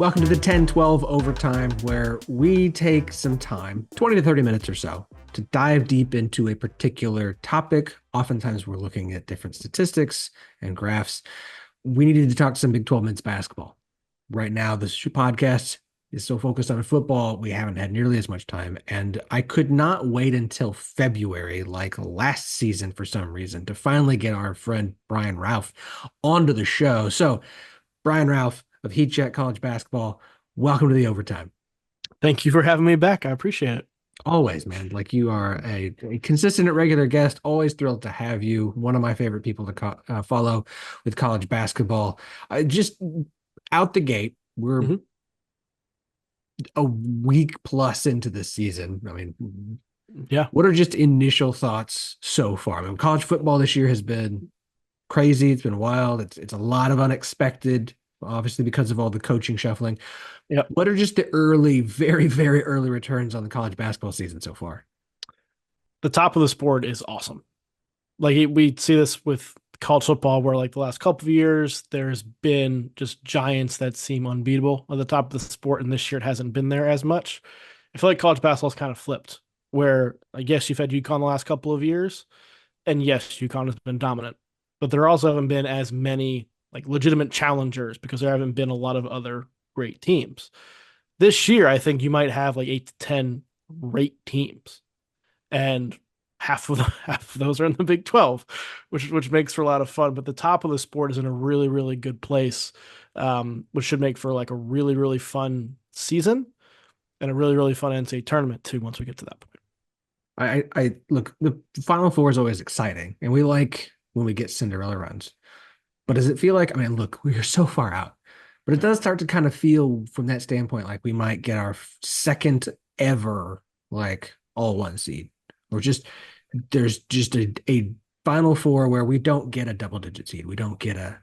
Welcome to the 10-12 overtime, where we take some time, 20 to 30 minutes or so, to dive deep into a particular topic. Oftentimes, we're looking at different statistics and graphs. We needed to talk some Big 12 men's basketball. Right now, this podcast is so focused on football, we haven't had nearly as much time. And I could not wait until February, like last season for some reason, to finally get our friend Brian Rauff onto the show. So, Brian Rauff of Heat Check College Basketball, welcome to the overtime. Thank you for having me back. I appreciate it. Always, man. Like you are a consistent and regular guest. Always thrilled to have you. One of my favorite people to follow with college basketball. Just out the gate, we're Mhm. a week plus into the season. I mean, Yeah. what are just initial thoughts so far? I mean, college football this year has been crazy. It's been wild. It's a lot of unexpected, obviously because of all the coaching shuffling. Yep. What are just the early, very, very early returns on the college basketball season so far? The top of the sport is awesome. Like we see this with college football, where like the last couple of years, there's been just giants that seem unbeatable at the top of the sport, and this year it hasn't been there as much. I feel like college basketball's kind of flipped, where I guess you've had UConn the last couple of years, and yes, UConn has been dominant, but there also haven't been as many like legitimate challengers because there haven't been a lot of other great teams. This year, I think you might have like 8 to 10 great teams, and half of those are in the Big 12, which makes for a lot of fun. But the top of the sport is in a really really good place, which should make for like a really really fun season and a really really fun NCAA tournament too. Once we get to that point. I look, the Final Four is always exciting, and we like when we get Cinderella runs. But does it feel like, I mean, look, we are so far out, but it does start to kind of feel from that standpoint like we might get our second ever, like all one seed, or just there's just a Final Four where we don't get a double digit seed. We don't get a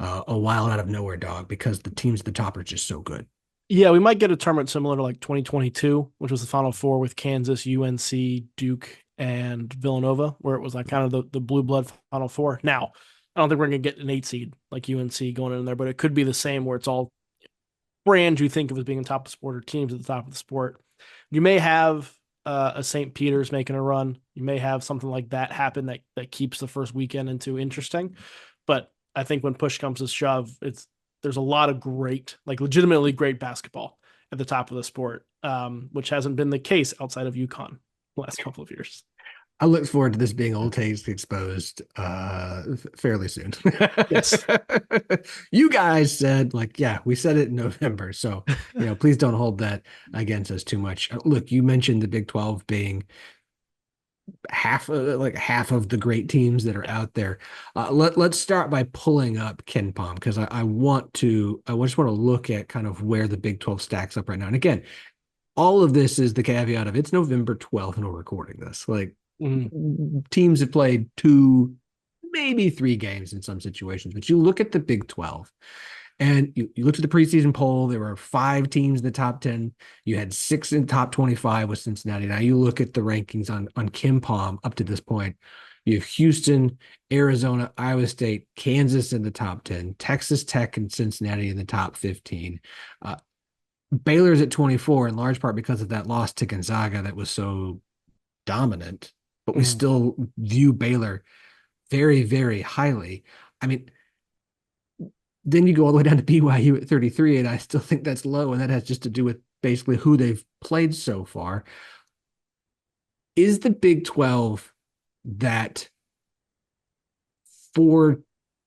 wild out of nowhere dog because the teams at the top are just so good. Yeah, we might get a tournament similar to like 2022, which was the Final Four with Kansas, UNC, Duke, and Villanova, where it was like kind of the blue blood Final Four. Now, I don't think we're going to get an 8 seed like UNC going in there, but it could be the same where it's all brands you think of as being on top of the sport or teams at the top of the sport. You may have a St. Peter's making a run. You may have something like that happen that keeps the first weekend into interesting. But I think when push comes to shove, there's a lot of great, like legitimately great basketball at the top of the sport, which hasn't been the case outside of UConn the last couple of years. I look forward to this being old taste exposed fairly soon. Yes. You guys said, like, yeah, we said it in November. So, please don't hold that against us too much. Look, you mentioned the Big 12 being half of the great teams that are out there. Let's start by pulling up KenPom because I just want to look at kind of where the Big 12 stacks up right now. And again, all of this is the caveat of it's November 12th and we're recording this. Like, Mhm. teams have played two, maybe three games in some situations, but you look at the Big 12 and you looked at the preseason poll, there were five teams in the top 10. You had six in top 25 with Cincinnati. Now you look at the rankings on KenPom up to this point. You have Houston, Arizona, Iowa State, Kansas in the top 10, Texas Tech and Cincinnati in the top 15. Baylor's at 24 in large part because of that loss to Gonzaga that was so dominant, but we Mhm. still view Baylor very, very highly. I mean, then you go all the way down to BYU at 33, and I still think that's low, and that has just to do with basically who they've played so far. Is the Big 12 that four,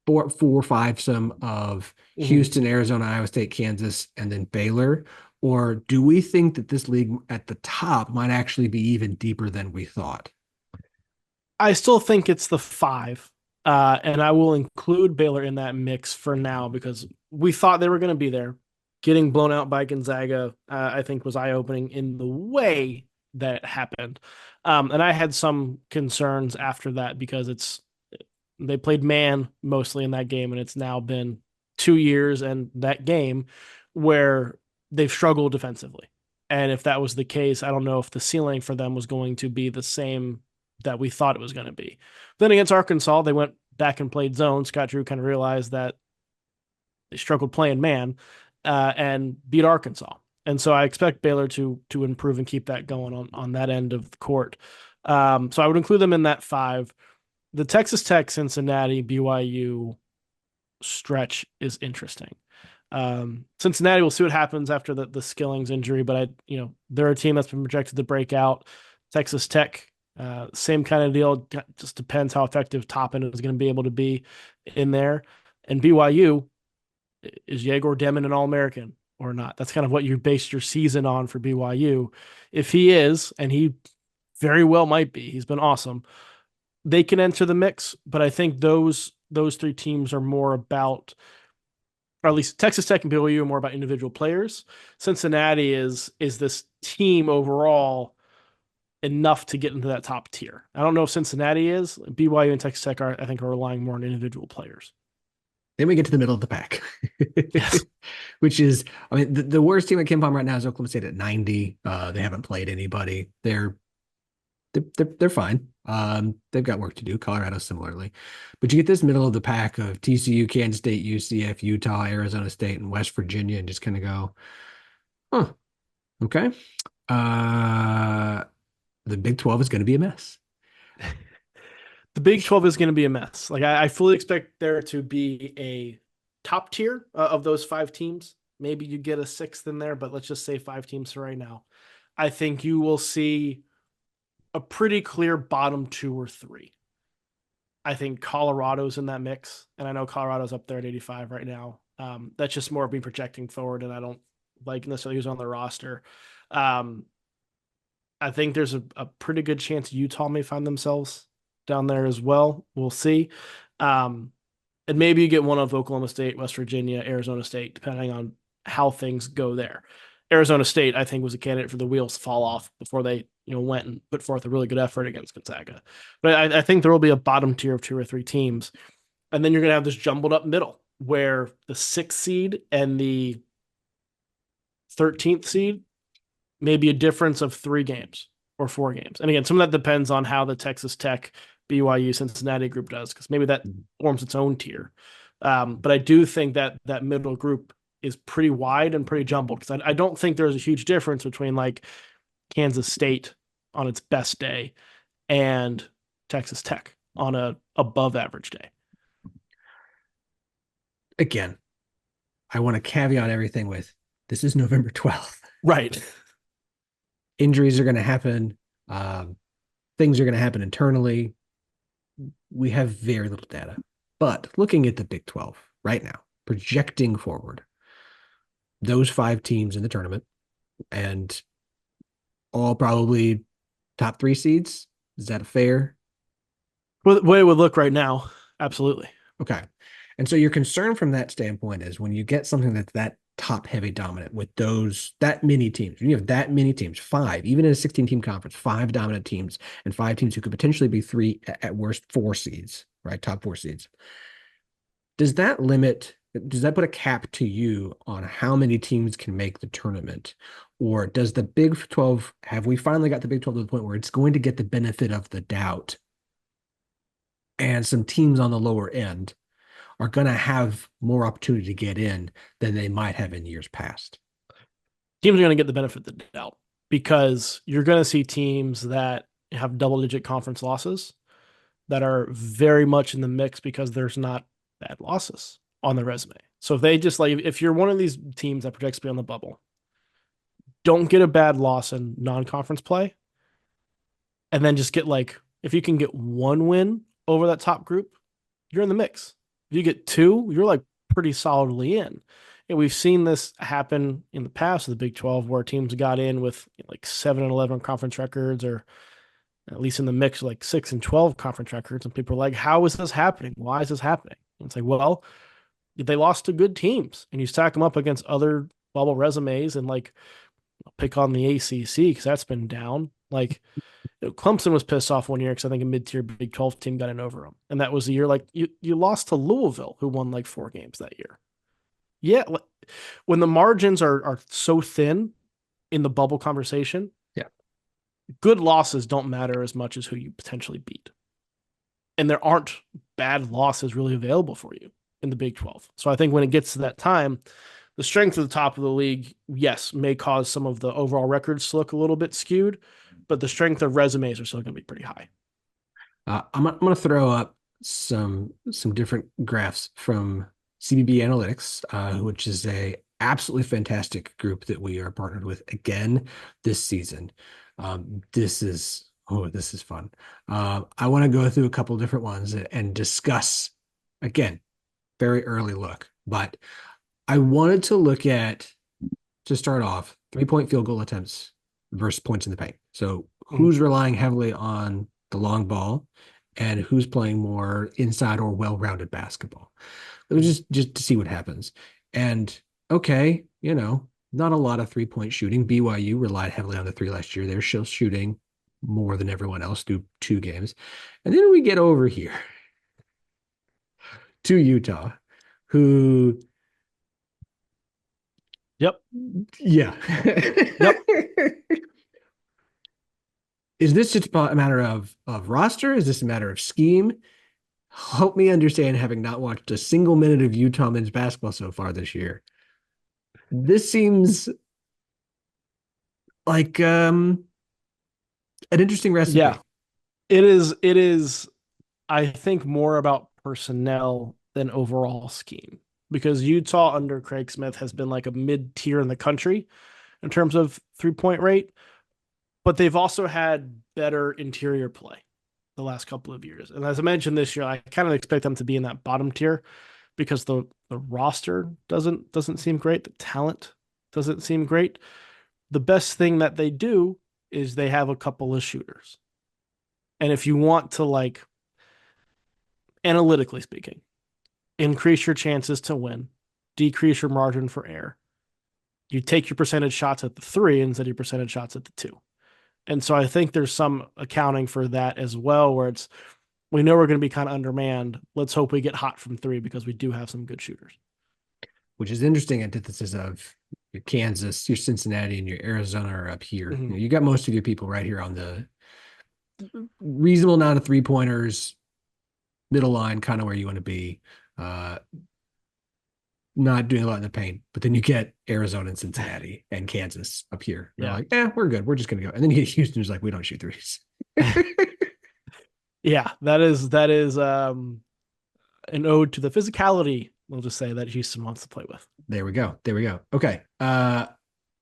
four, five some of Mhm. Houston, Arizona, Iowa State, Kansas, and then Baylor? Or do we think that this league at the top might actually be even deeper than we thought? I still think it's the five, and I will include Baylor in that mix for now because we thought they were going to be there. Getting blown out by Gonzaga, I think, was eye opening in the way that happened, and I had some concerns after that because they played man mostly in that game, and it's now been 2 years and that game where they've struggled defensively. And if that was the case, I don't know if the ceiling for them was going to be the same that we thought it was going to be. Then against Arkansas, they went back and played zone. Scott Drew kind of realized that they struggled playing man, and beat Arkansas. And so I expect Baylor to improve and keep that going on that end of the court. So I would include them in that five. The Texas Tech, Cincinnati, BYU stretch is interesting. Cincinnati, we'll see what happens after the Skillings injury, but they're a team that's been projected to break out. Texas Tech, same kind of deal. Just depends how effective Toppin is going to be able to be in there. And BYU, is Yegor Demon an All-American or not? That's kind of what you based your season on for BYU. If he is, and he very well might be, he's been awesome, they can enter the mix. But I think those three teams are more about, or at least Texas Tech and BYU are more about individual players. Cincinnati is this team overall enough to get into that top tier. I don't know if Cincinnati is. BYU and Texas Tech are relying more on individual players. Then we get to the middle of the pack, Yes. which is, I mean, the worst team at KenPom right now is Oklahoma State at 90. They haven't played anybody. They're fine. They've got work to do. Colorado similarly, but you get this middle of the pack of TCU, Kansas State, UCF, Utah, Arizona State, and West Virginia, and just kind of go, huh, okay. The Big 12 is going to be a mess. The Big 12 is going to be a mess. Like I fully expect there to be a top tier of those five teams. Maybe you get a sixth in there, but let's just say five teams for right now. I think you will see a pretty clear bottom two or three. I think Colorado's in that mix, and I know Colorado's up there at 85 right now. That's just more of me projecting forward, and I don't like necessarily who's on the roster. I think there's a pretty good chance Utah may find themselves down there as well. We'll see. And maybe you get one of Oklahoma State, West Virginia, Arizona State, depending on how things go there. Arizona State, I think, was a candidate for the wheels to fall off before they, went and put forth a really good effort against Gonzaga. But I think there will be a bottom tier of two or three teams. And then you're going to have this jumbled up middle where the 6th seed and the 13th seed may be a difference of 3 games or 4 games. And again, some of that depends on how the Texas Tech, BYU, Cincinnati group does, because maybe that forms its own tier. But I do think that middle group is pretty wide and pretty jumbled, because I don't think there's a huge difference between like Kansas State on its best day and Texas Tech on a above average day. Again, I want to caveat everything with this is November 12th. Right. Injuries are going to happen. Things are going to happen internally. We have very little data. But looking at the Big 12 right now, projecting forward, those 5 teams in the tournament and all probably top 3 seeds. Is that fair? Well, the way it would look right now, absolutely. Okay. And so your concern from that standpoint is when you get something that's that top heavy dominant with that many teams, when you have that many teams, 5, even in a 16-team conference, 5 dominant teams and 5 teams who could potentially be 3, at worst 4 seeds, right? Top 4 seeds. Does that put a cap to you on how many teams can make the tournament? Or does the Big 12, have we finally got the Big 12 to the point where it's going to get the benefit of the doubt and some teams on the lower end are going to have more opportunity to get in than they might have in years past? Teams are going to get the benefit of the doubt because you're going to see teams that have double-digit conference losses that are very much in the mix because there's not bad losses on the resume. So if they just if you're one of these teams that projects to be on the bubble, don't get a bad loss in non-conference play, and then just get if you can get 1 win over that top group, you're in the mix. If you get 2, you're pretty solidly in. And we've seen this happen in the past with the Big 12 where teams got in with 7-11 conference records, or at least in the mix 6-12 conference records. And people are like, how is this happening? Why is this happening? And it's well, they lost to good teams, and you stack them up against other bubble resumes, and pick on the ACC because that's been down. Clemson was pissed off one year because I think a mid-tier Big 12 team got in over them. And that was the year you lost to Louisville, who won 4 games that year. Yeah. When the margins are so thin in the bubble conversation, yeah, good losses don't matter as much as who you potentially beat. And there aren't bad losses really available for you in the Big 12. So I think when it gets to that time, The strength of the top of the league, yes, may cause some of the overall records to look a little bit skewed, but the strength of resumes are still going to be pretty high. I'm going to throw up some different graphs from CBB Analytics, which is a absolutely fantastic group that we are partnered with again this season. This is fun. I want to go through a couple different ones and discuss again, very early look, but I wanted to look at to start off 3-point field goal attempts versus points in the paint. So Mhm. who's relying heavily on the long ball and who's playing more inside or well-rounded basketball. It was just to see what happens. And okay, not a lot of 3-point shooting. BYU relied heavily on the three last year. They're still shooting more than everyone else through 2 games. And then we get over here to Utah, who, Yep. yeah. Yep. Is this just a matter of roster? Is this a matter of scheme? Help me understand, having not watched a single minute of Utah men's basketball so far this year. This seems like an interesting Yeah. recipe. It is, I think, more about personnel than overall scheme because Utah under Craig Smith has been like a mid tier in the country in terms of 3-point rate, but they've also had better interior play the last couple of years. And as I mentioned this year, I kind of expect them to be in that bottom tier because the roster doesn't seem great. The talent doesn't seem great. The best thing that they do is they have a couple of shooters. And if you want to, like, analytically speaking, increase your chances to win, decrease your margin for error, you take your percentage shots at the three instead of your percentage shots at the two. And so I think there's some accounting for that as well, where it's we know we're going to be kind of undermanned. Let's hope we get hot from three because we do have some good shooters. Which is interesting antithesis of your Kansas, your Cincinnati, and your Arizona are up here. Mm-hmm. You got most of your people right here on the reasonable amount of 3-pointers, middle line, kind of where you want to be. Uh, not doing a lot in the paint, but then you get Arizona and Cincinnati and Kansas up here. They're Yeah. like, we're good. We're just gonna go. And then you get Houston, who's like, we don't shoot threes. Yeah, that is an ode to the physicality, we'll just say, that Houston wants to play with. There we go. There we go. Okay.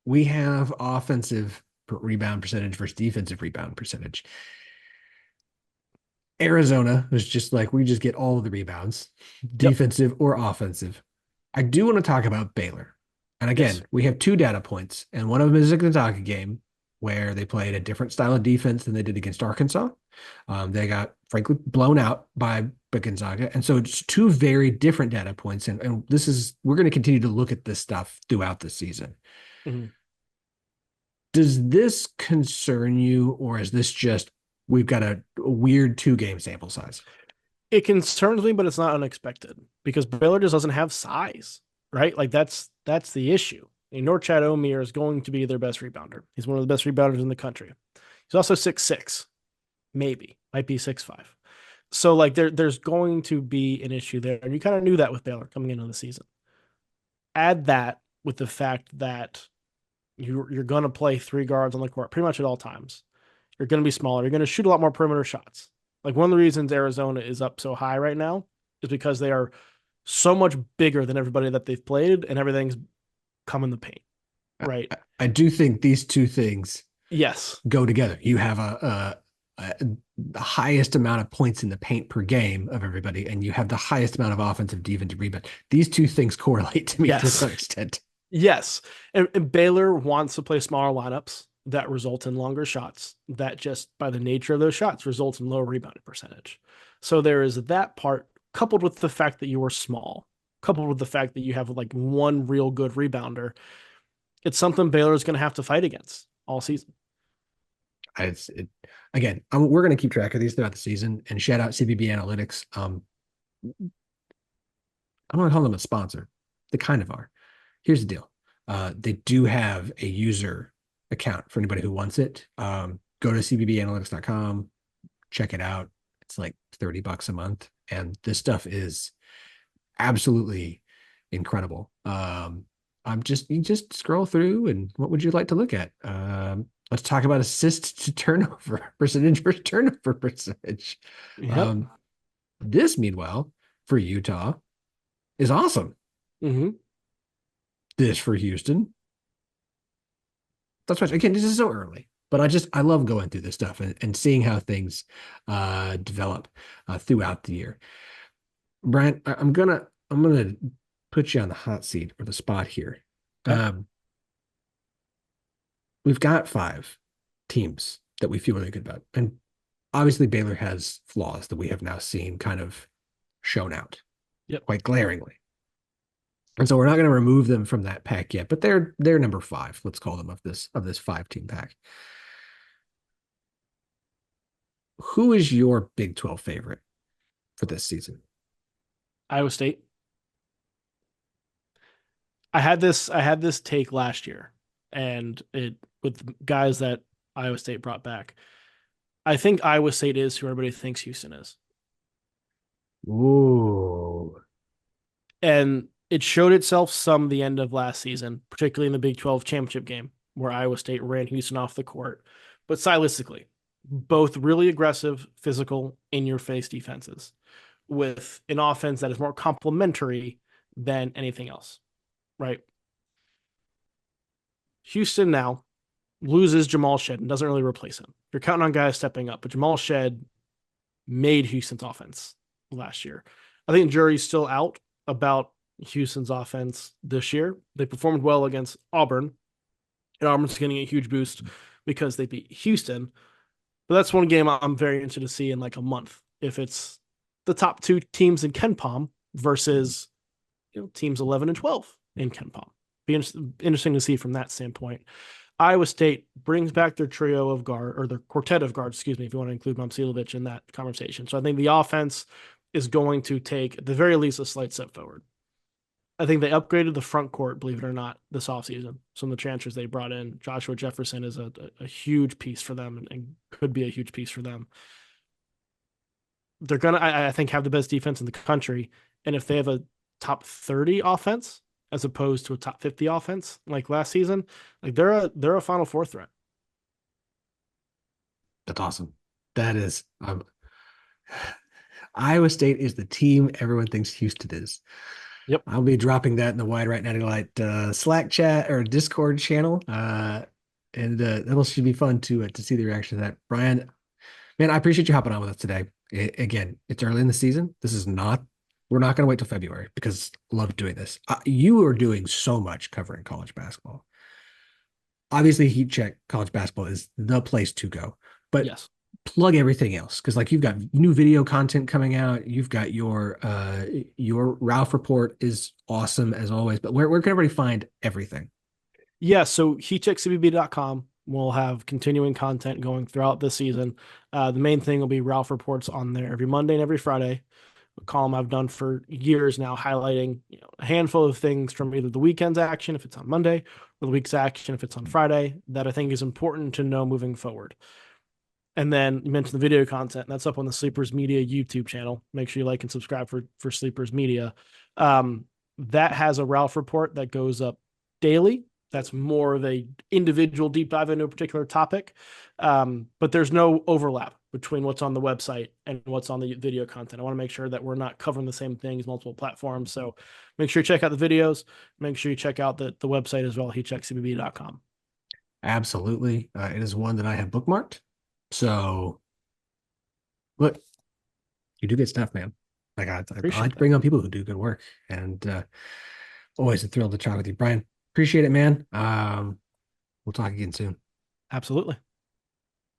We have offensive rebound percentage versus defensive rebound percentage. Arizona was just like, we just get all of the rebounds, Yep. defensive or offensive. I do want to talk about Baylor. And Yes. again, we have 2 data points, and one of them is a Gonzaga game where they played a different style of defense than they did against Arkansas. They got, frankly, blown out by Gonzaga. And so it's two very different data points. And we're going to continue to look at this stuff throughout the season. Mhm. Does this concern you, or is this just we've got a weird 2-game sample size? It concerns me, but it's not unexpected because Baylor just doesn't have size, right? Like that's the issue. Norchad Omier is going to be their best rebounder. He's one of the best rebounders in the country. He's also 6'6", maybe, might be 6'5". So like there's going to be an issue there. And you kind of knew that with Baylor coming into the season. Add that with the fact that you're going to play 3 guards on the court pretty much at all times. You're going to be smaller. You're going to shoot a lot more perimeter shots. Like one of the reasons Arizona is up so high right now is because they are so much bigger than everybody that they've played, and everything's come in the paint, right? I do think these two things Yes. go together. You have the highest amount of points in the paint per game of everybody, and you have the highest amount of offensive defensive rebound. These two things correlate to me to Yes. some extent. Yes. And Baylor wants to play smaller lineups that result in longer shots, that just by the nature of those shots results in lower rebounding percentage. So there is that part coupled with the fact that you are small, coupled with the fact that you have like one real good rebounder. It's something Baylor is going to have to fight against all season. Again, we're going to keep track of these throughout the season, and shout out CBB Analytics. I don't want to call them a sponsor. They kind of are. Here's the deal. They do have a user account for anybody who wants it. Go to cbbanalytics.com, check it out. It's like $30 a month. And this stuff is absolutely incredible. You just scroll through, and what would you like to look at? Let's talk about assist to turnover percentage versus turnover percentage. Yep. Um, this, meanwhile, for Utah is awesome. Hmm. This for Houston. That's why, again, this is so early, but I love going through this stuff and seeing how things develop throughout the year. Brian, I'm gonna put you on the hot seat or the spot here. Okay. Um, we've got five teams that we feel really good about, and obviously Baylor has flaws that we have now seen kind of shown out Yep. quite glaringly. And so we're not going to remove them from that pack yet, but they're number five. Let's call them of this 5 team pack. Who is your Big 12 favorite for this season? Iowa State. I had this take last year, and it with guys that Iowa State brought back. I think Iowa State is who everybody thinks Houston is. Ooh, And it showed itself some the end of last season, particularly in the Big 12 championship game, where Iowa State ran Houston off the court. But stylistically, both really aggressive, physical, in your face defenses with an offense that is more complementary than anything else, right? Houston now loses Jamal Shed and doesn't really replace him. You're counting on guys stepping up, but Jamal Shed made Houston's offense last year. I think the jury's still out about Houston's offense this year. They performed well against Auburn, and Auburn's getting a huge boost because they beat Houston. But that's one game I'm very interested to see in like a month. If it's the top two teams in KenPom versus teams 11 and 12 in KenPom. Be interesting to see from that standpoint. Iowa State brings back their trio of guard or their quartet of guards, excuse me, if you want to include Momcilovic in that conversation. So I think the offense is going to take, at the very least, a slight step forward. I think they upgraded the front court, believe it or not, this offseason. Some of the transfers they brought in. Joshua Jefferson is a huge piece for them and could be a huge piece for them. They're going to, I think, have the best defense in the country. And if they have a top 30 offense as opposed to a top 50 offense like last season, like they're a Final Four threat. that's awesome. That is, Iowa State is the team everyone thinks Houston is. Yep. I'll be dropping that in the Wide Right Natty Light Slack chat or Discord channel. And that'll should be fun to see the reaction to that. Brian, man, I appreciate you hopping on with us today. Again, it's early in the season. We're not going to wait till February because I love doing this. You are doing so much covering college basketball. Obviously, Heat Check college basketball is the place to go, but Yes. plug everything else because like you've got new video content coming out. You've got your Ralph report is awesome as always. But where can everybody find everything? Yeah. So heatcheckcbb.com will have continuing content going throughout the season. The main thing will be Ralph reports on there every Monday and every Friday. A column I've done for years now, highlighting a handful of things from either the weekend's action, if it's on Monday, or the week's action, if it's on Friday, that I think is important to know moving forward. And then you mentioned the video content, and that's up on the Sleepers Media YouTube channel. Make sure you like and subscribe for Sleepers Media. That has a Ralph report that goes up daily. That's more of a individual deep dive into a particular topic. But there's no overlap between what's on the website and what's on the video content. I want to make sure that we're not covering the same things, multiple platforms. So make sure you check out the videos. Make sure you check out the website as well, heatcheckcbb.com. Absolutely, it is one that I have bookmarked. So, look, you do good stuff, man. Like I like Appreciate to that. bring on people who do good work, and always a thrill to chat with you, Brian. Appreciate it, man. We'll talk again soon. Absolutely.